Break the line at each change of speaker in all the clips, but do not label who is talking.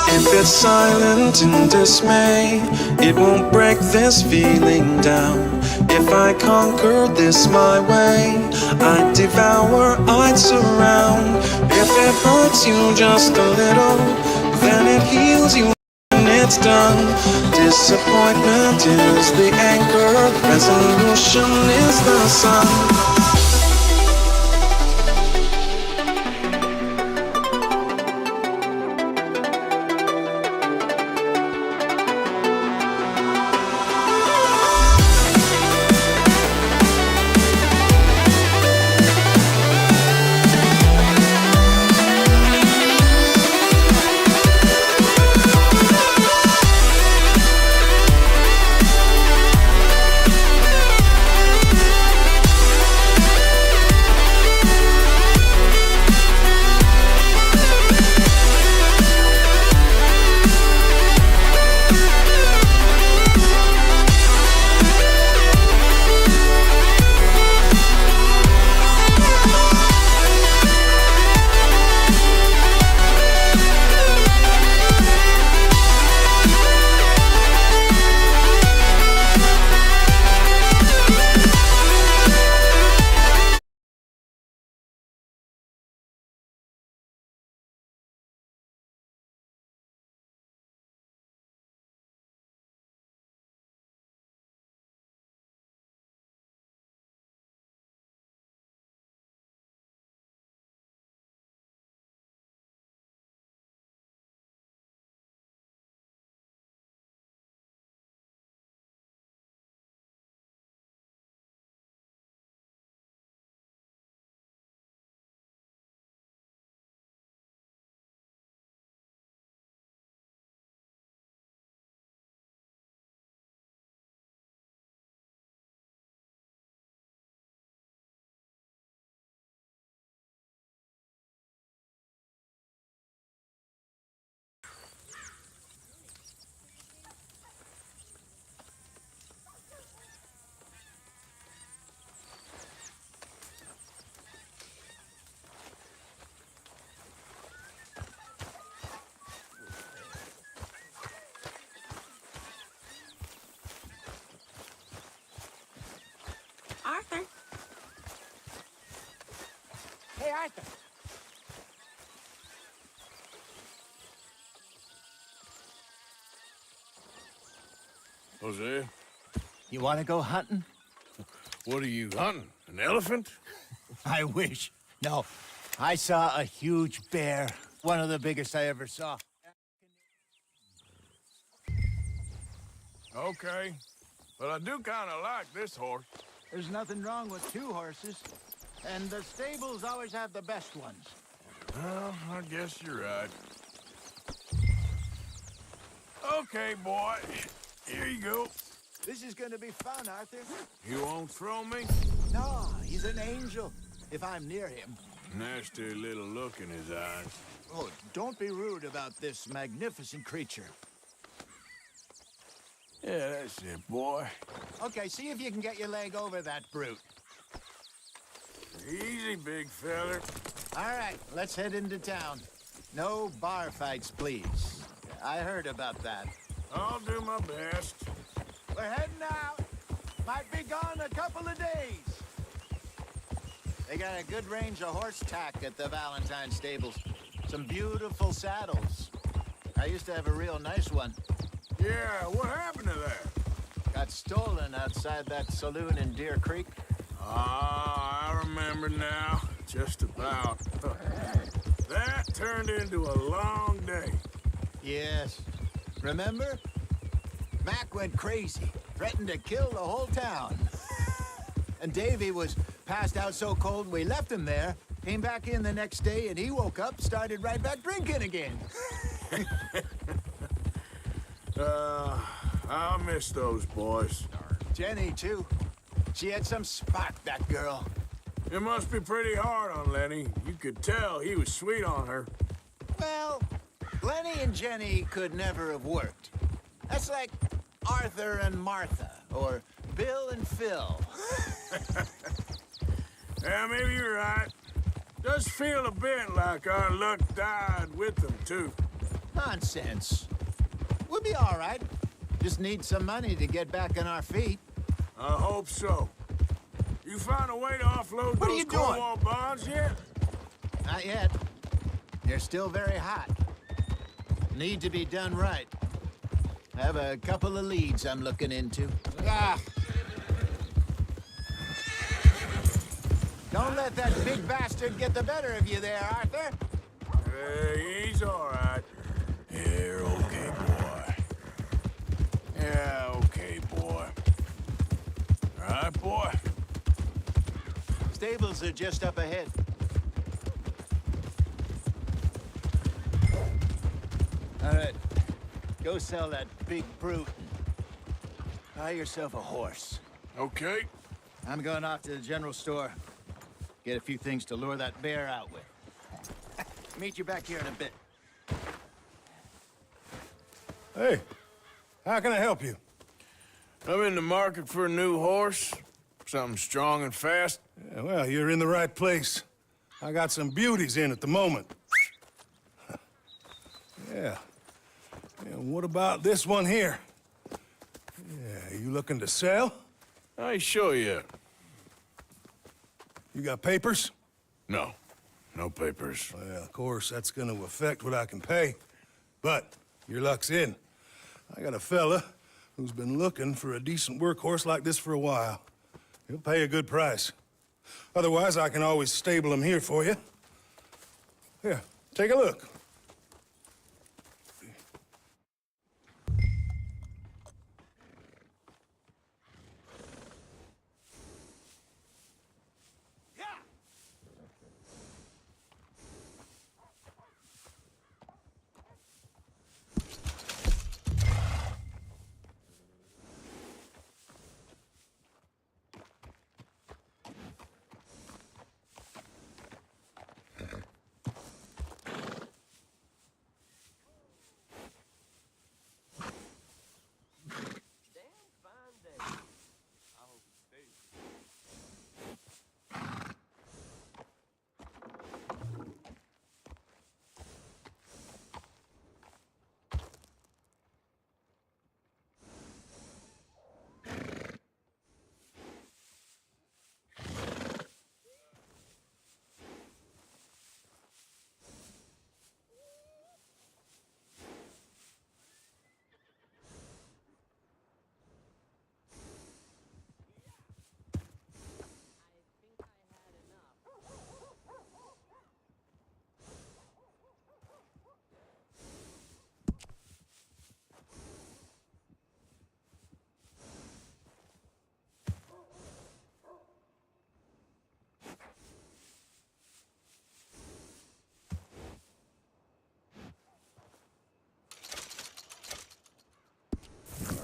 If it's silent in dismay, it won't break this feeling down. If I conquer this my way, I'd devour, I'd surround. If it hurts you just a little, then it heals you when it's done. Disappointment is the anchor, resolution is the sun.
Arthur. Hey, Arthur.
Jose,
You want to go hunting?
what are you hunting? An elephant?
I wish. No, I saw a huge bear. One of the biggest I ever saw.
Okay, but I do kind of like this horse.
There's nothing wrong with two horses. And the stables always have the best ones.
Well, I guess you're right. Okay, boy. Here you go.
This is gonna be fun, Arthur.
You won't throw me?
No, he's an angel. If I'm near him.
Nasty little look in his eyes.
Oh, don't be rude about this magnificent creature.
Yeah, that's it, boy.
Okay, see if you can get your leg over that brute.
Easy, big feller.
All right, let's head into town. No bar fights, please. I heard about that.
I'll do my best.
We're heading out. Might be gone a couple of days. They got a good range of horse tack at the Valentine stables. Some beautiful saddles. I used to have a real nice one.
Yeah, what happened to that?
Got stolen outside that saloon in Deer Creek.
Ah, I remember now. Just about. That turned into a long day.
Yes. Remember? Mac went crazy, threatened to kill the whole town. And Davy was passed out so cold we left him there, came back in the next day, and he woke up, started right back drinking again.
I'll miss those boys.
Jenny, too. She had some spark, that girl.
It must be pretty hard on Lenny. You could tell he was sweet on her.
Well, Lenny and Jenny could never have worked. That's like Arthur and Martha, or Bill and Phil.
Yeah, maybe you're right. Does feel a bit like our luck died with them, too.
Nonsense. We'll be all right. Just need some money to get back on our feet.
I hope so. You found a way to offload
What are
those
you doing?
Cornwall bonds yet?
Not yet. They're still very hot. Need to be done right. I have a couple of leads I'm looking into. Ah! Don't let that big bastard get the better of you there, Arthur.
He's all right.
You're okay, boy.
Yeah, okay, boy.
All right, boy.
Stables are just up ahead. All right. Go sell that big brute. Buy yourself a horse.
Okay.
I'm going off to the general store. Get a few things to lure that bear out with. Meet you back here in a bit.
Hey, how can I help you?
I'm in the market for a new horse. Something strong and fast.
Yeah, well, you're in the right place. I got some beauties in at the moment. Yeah. And what about this one here? Yeah, you looking to sell?
I show you.
You got papers?
No. No papers.
Well, of course, that's gonna affect what I can pay. But your luck's in. I got a fella who's been looking for a decent workhorse like this for a while. He'll pay a good price. Otherwise, I can always stable him here for you. Here, take a look.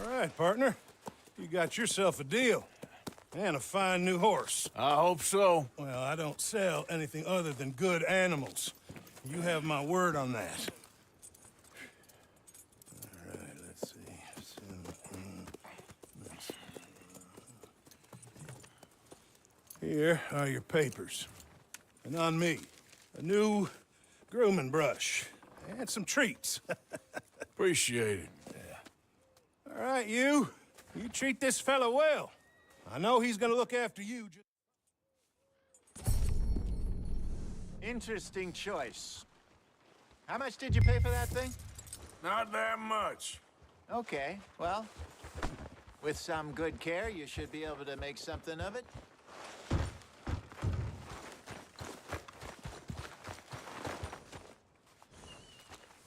All right, partner. You got yourself a deal. And a fine new horse.
I hope so.
Well, I don't sell anything other than good animals. You have my word on that. All right, let's see. Here are your papers. And on me, a new grooming brush. And some treats.
Appreciate it.
All right, you treat this fella well. I know he's gonna look after you.
Interesting choice. How much did you pay for that thing?
Not that much.
Okay, well, with some good care, you should be able to make something of it.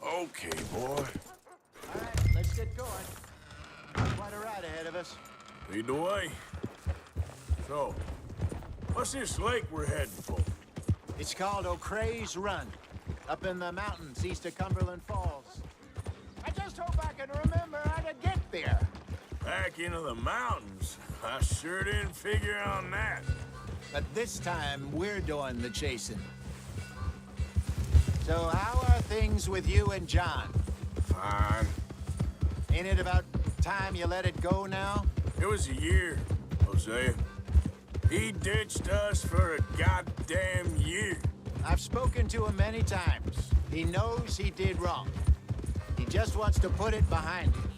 Okay, boy.
All right, let's get going. Quite a ride ahead of us.
Lead the way. So, what's this lake we're heading for?
It's called O'Creagh's Run, up in the mountains east of Cumberland Falls. I just hope I can remember how
back into the mountains. I sure didn't figure on that.
But this time, we're doing the chasing. So how are things with you and John?
Fine.
Ain't it about time you let it go now?
It was a year, Hosea. He ditched us for a goddamn year.
I've spoken to him many times. He knows he did wrong. He just wants to put it behind him.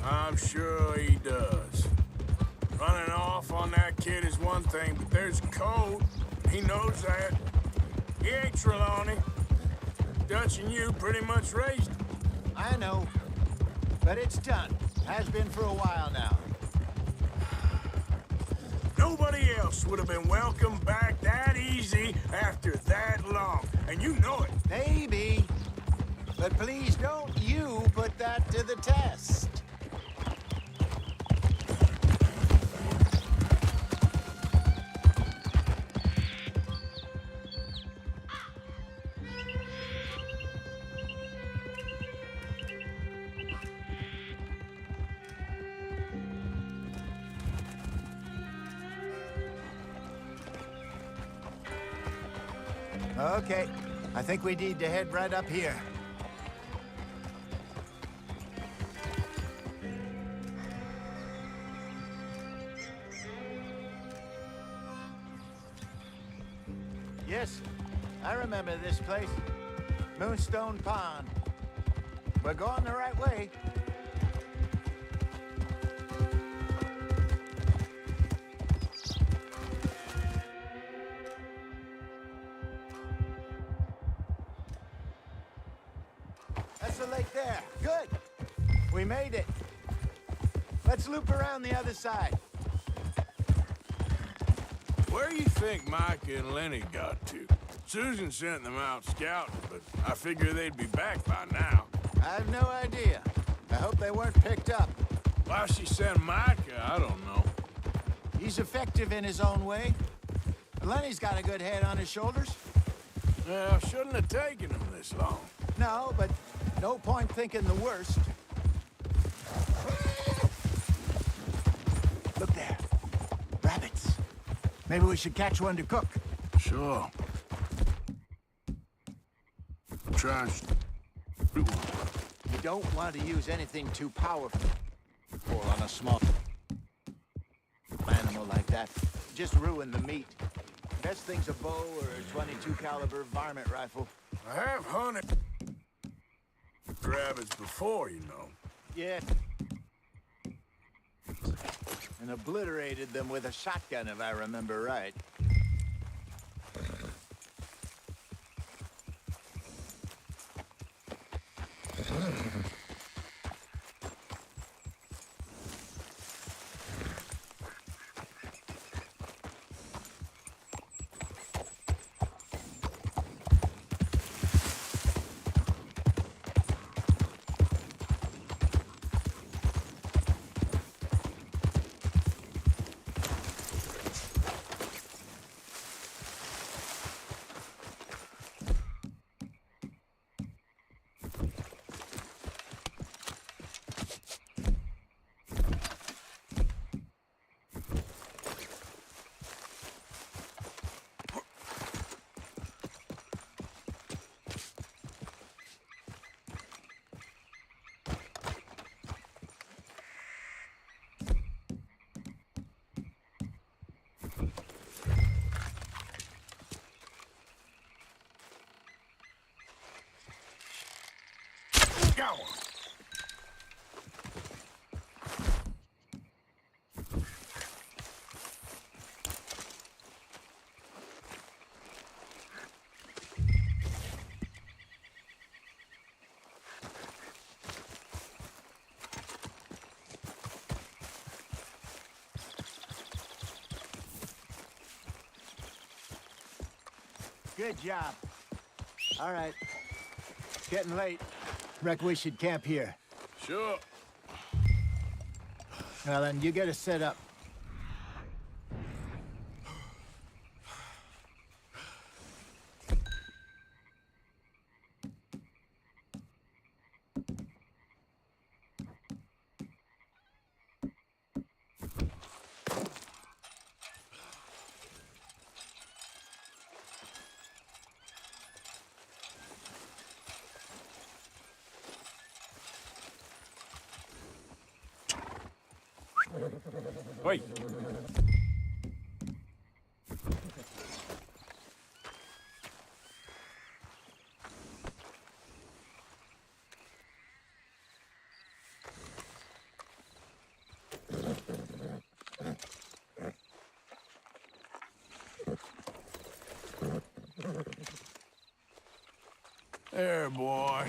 I'm sure he does. Running off on that kid is one thing, but there's code. He knows that. He ain't Trelawney. Dutch and you pretty much raised him.
I know. But it's done. Has been for a while now.
Nobody else would have been welcomed back that easy after that long. And you know it.
Maybe. But please don't you put that to the test. Okay, I think we need to head right up here. Yes, I remember this place. Moonstone Pond. We're going the right way. That's the lake there. Good. We made it. Let's loop around the other side.
Where you think Micah and Lenny got to? Susan sent them out scouting, but I figure they'd be back by now.
I have no idea. I hope they weren't picked up.
Why she sent Micah, I don't know.
He's effective in his own way. Lenny's got a good head on his shoulders.
Well, shouldn't have taken him this long.
No, but no point thinking the worst. Look there. Rabbits. Maybe we should catch one to cook.
Sure. Try and shoot one.
You don't want to use anything too powerful on a small animal like that. Just ruin the meat. Best thing's a bow or a 22 caliber varmint rifle.
I have hunted rabbits before, you know.
Yeah. And obliterated them with a shotgun, if I remember right.
Got one.
Good job. All right. It's getting late. Reckon we should camp here.
Sure.
Well, then, you get us set up.
Wait.
There, boy.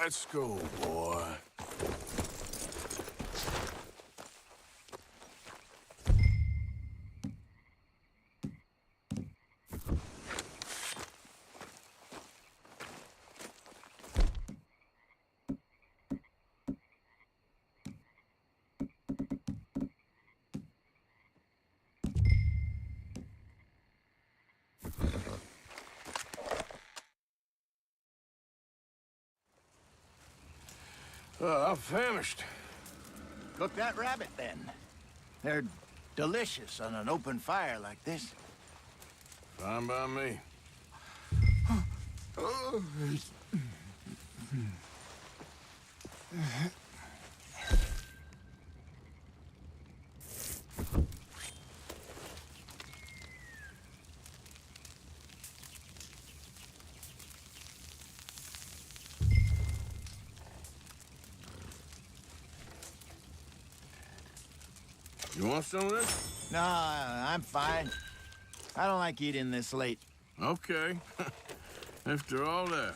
Let's go, boy. I'm famished.
Cook that rabbit, then. They're delicious on an open fire like this.
Fine by me. You want some of this?
No, I'm fine. I don't like eating this late.
Okay. After all that.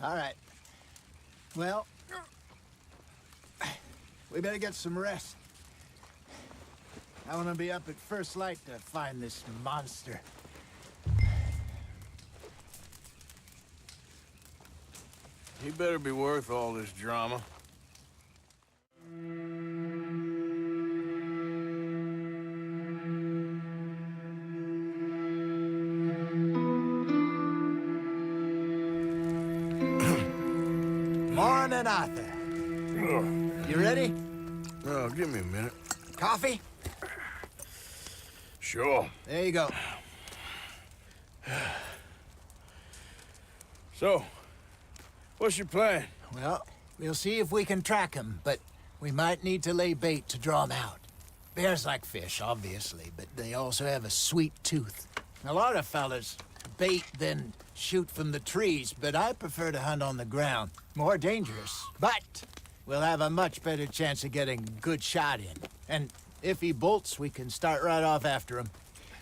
All right. Well, we better get some rest. I want to be up at first light to find this monster.
He better be worth all this drama.
Morning, Arthur. You ready?
Oh, give me a minute.
Coffee?
Sure.
There you go.
So, what's your plan?
Well, we'll see if we can track him, but we might need to lay bait to draw him out. Bears like fish, obviously, but they also have a sweet tooth. A lot of fellas bait, then shoot from the trees, but I prefer to hunt on the ground. More dangerous, but we'll have a much better chance of getting a good shot in. And if he bolts, we can start right off after him.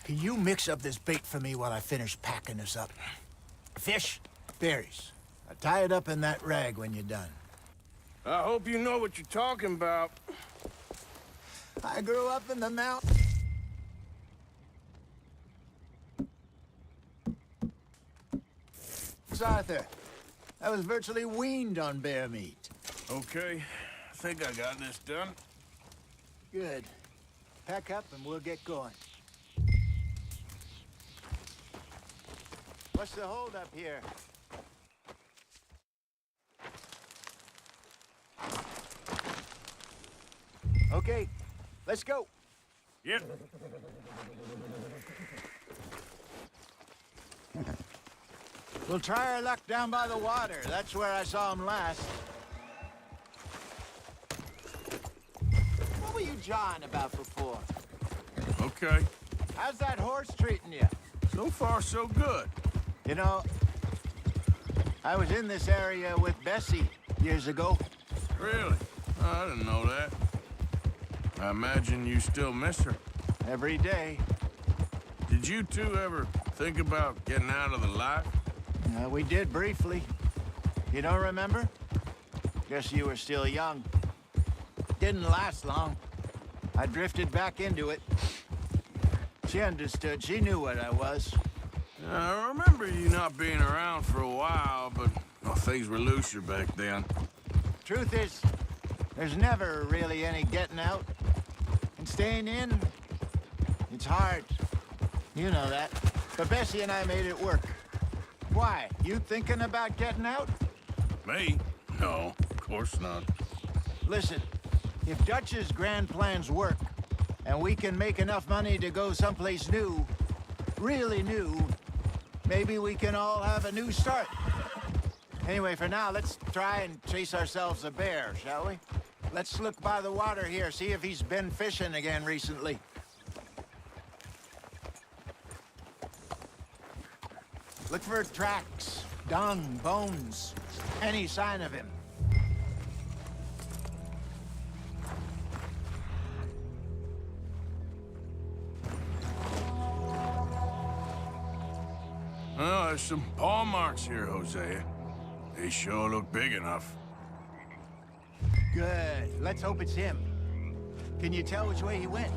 Can you mix up this bait for me while I finish packing this up? Fish, berries. I'll tie it up in that rag when you're done.
I hope you know what you're talking about.
I grew up in the mountains. Arthur, I was virtually weaned on bear meat.
Okay, I think I got this done.
Good. Pack up and we'll get going. What's the holdup here? Okay, let's go.
Yep.
We'll try our luck down by the water. That's where I saw him last. What were you jawing about before?
Okay.
How's that horse treating you?
So far, so good.
You know, I was in this area with Bessie years ago.
Really? I didn't know that. I imagine you still miss her.
Every day.
Did you two ever think about getting out of the life?
We did briefly. You don't remember? Guess you were still young. Didn't last long. I drifted back into it. She understood. She knew what I was.
I remember you not being around for a while, but well, things were looser back then.
Truth is, there's never really any getting out. And staying in, it's hard. You know that. But Bessie and I made it work. Why? You thinking about getting out?
Me? No, of course not.
Listen, if Dutch's grand plans work, and we can make enough money to go someplace new, really new, maybe we can all have a new start. Anyway, for now, let's try and chase ourselves a bear, shall we? Let's look by the water here, see if he's been fishing again recently. Look for tracks, dung, bones, any sign of him.
Well, there's some paw marks here, Hosea. They sure look big enough.
Good. Let's hope it's him. Can you tell which way he went?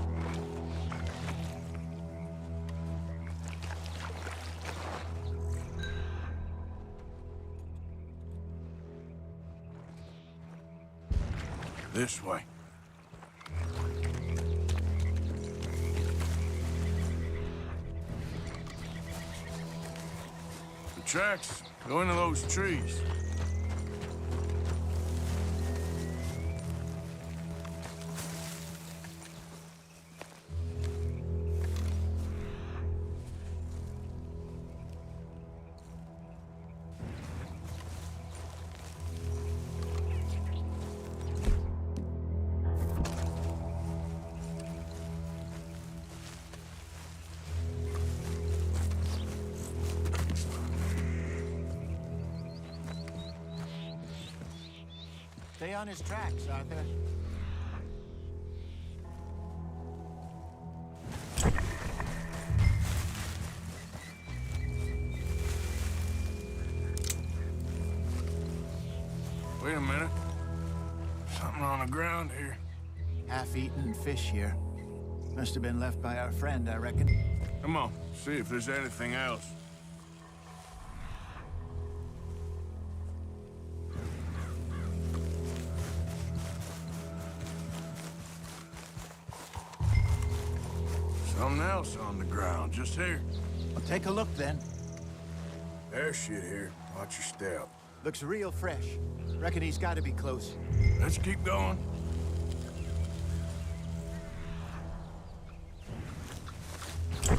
This way. The tracks go into those trees.
Stay on his tracks, Arthur.
Wait a minute. Something on the ground here.
Half-eaten fish here. Must have been left by our friend, I reckon.
Come on, see if there's anything else. Something else on the ground, just here.
Well, take a look then.
There's shit here. Watch your step.
Looks real fresh. Reckon he's got to be close.
Let's keep going. Damn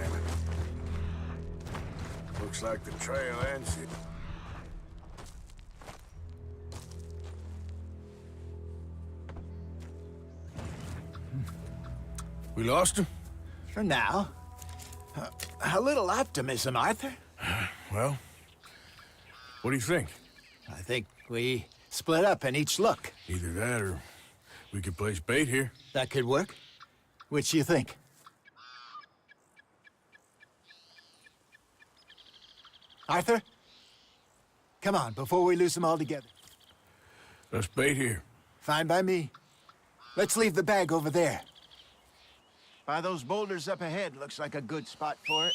it. Looks like the trail ends here. We lost him?
For now. A little optimism, Arthur.
Well, what do you think?
I think we split up and each look.
Either that or we could place bait here.
That could work. Which you think? Arthur? Come on, before we lose them all together.
Let's bait here.
Fine by me. Let's leave the bag over there. By those boulders up ahead, looks like a good spot for it.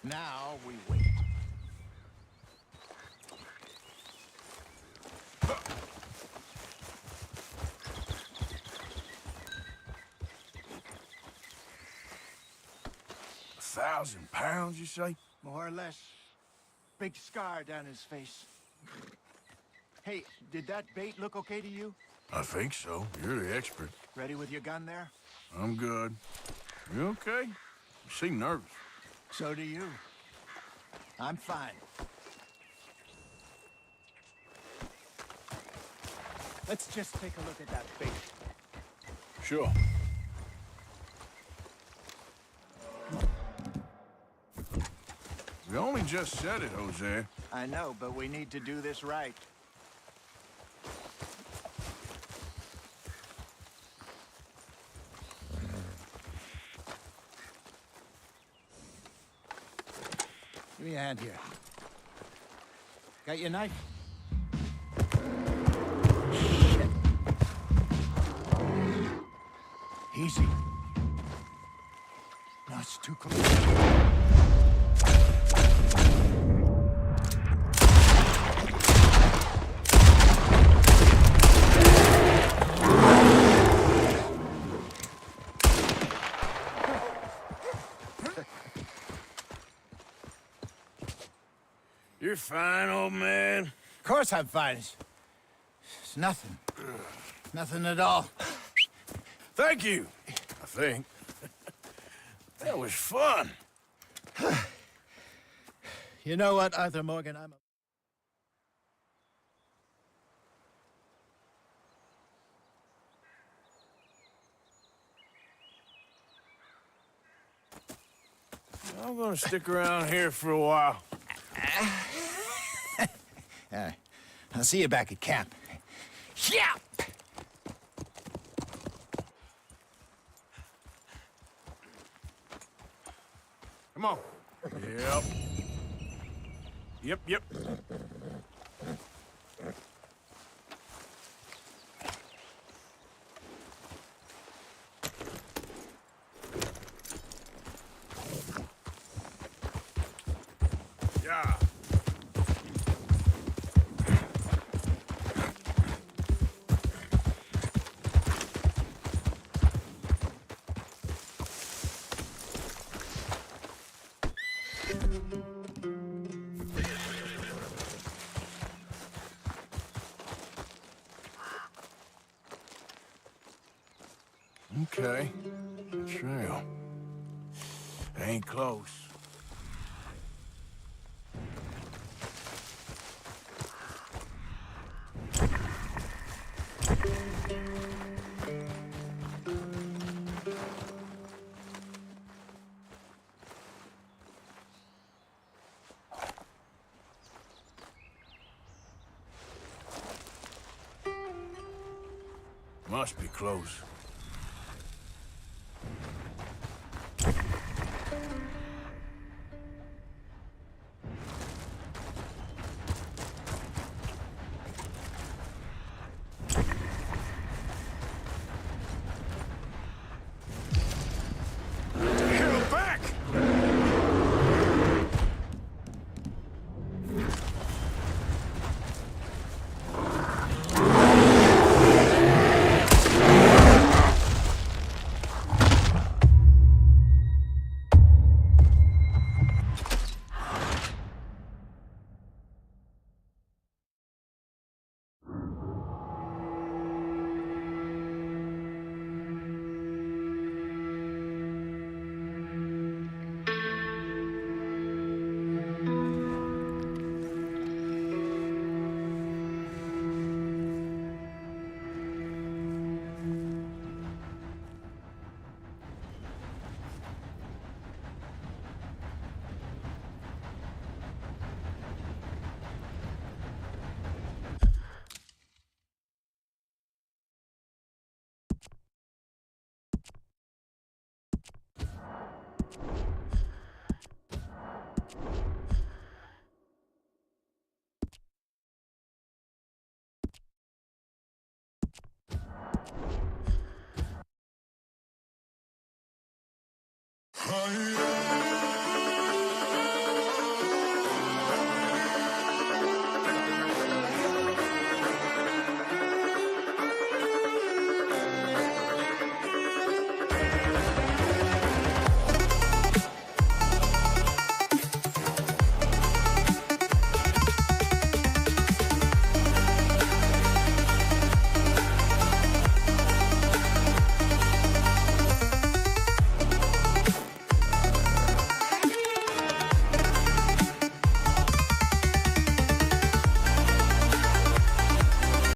Now we wait.
£1,000, you say?
More or less. Big scar down his face. Hey, did that bait look okay to you?
I think so. You're the expert.
Ready with your gun there?
I'm good. You okay? You seem nervous.
So do you. I'm fine. Let's just take a look at that bait.
Sure. We only just said it, Jose.
I know, but we need to do this right. Give me a hand here. Got your knife? Shit. Easy. No, it's too close.
You're fine, old man.
Of course I'm fine. It's nothing. Nothing at all.
Thank you, I think. That was fun.
You know what, Arthur Morgan,
I'm gonna stick around here for a while.
I'll see you back at camp. Yeah!
Come on. Yep. Yeah. Okay. Trail. Ain't close. Must be close.
high.